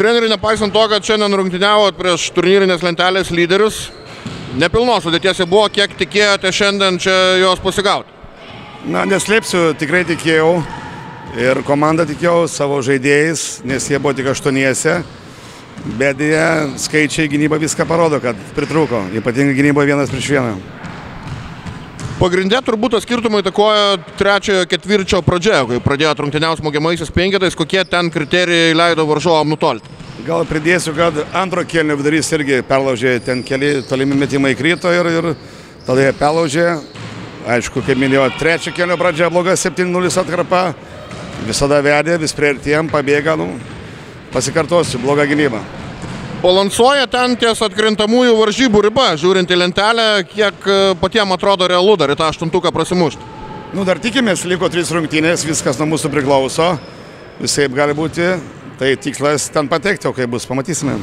Treneri, nepaisant to, kad šiandien rungtyniavot prieš turnyrinės lentelės lyderius, nepilnos sudėties buvo, kiek tikėjote šiandien čia jos pasigauti? Na, neslėpsiu, tikrai tikėjau ir komandą tikėjau savo žaidėjais, nes jie buvo tik 8, bet jie skaičiai gynyba viską parodo, kad pritrūko, ypatingai gynyba 1-1. Pagrindė turbūt skirtumai įtakoja trečiojo ketvirčio pradžioje, kai pradėjo rungtyniauti smogiamaisiais penketais, kokie ten kriterijai leido varžovam nutolti. Gal pridėsiu, kad antro kėlinio vidurys irgi perlaužė, ten keli tolimi metimai krito ir tada jie perlaužė. Aišku, kaip minėjau, trečio kėlinio pradžia bloga 7-0 atkarpa, visada vedė, vis priartėjom, pabėga, pasikartosiu, bloga gynyba. Balansuoja ten ties atkrintamųjų varžybų riba, žiūrint į lentelę, kiek patiems atrodo realu dar į tą 8-tuką prasimušti. Dar tikimės, liko 3 rungtynės, viskas nuo mūsų priklauso, visaip gali būti, tai tikslas ten patekti, o kaip bus, pamatysime.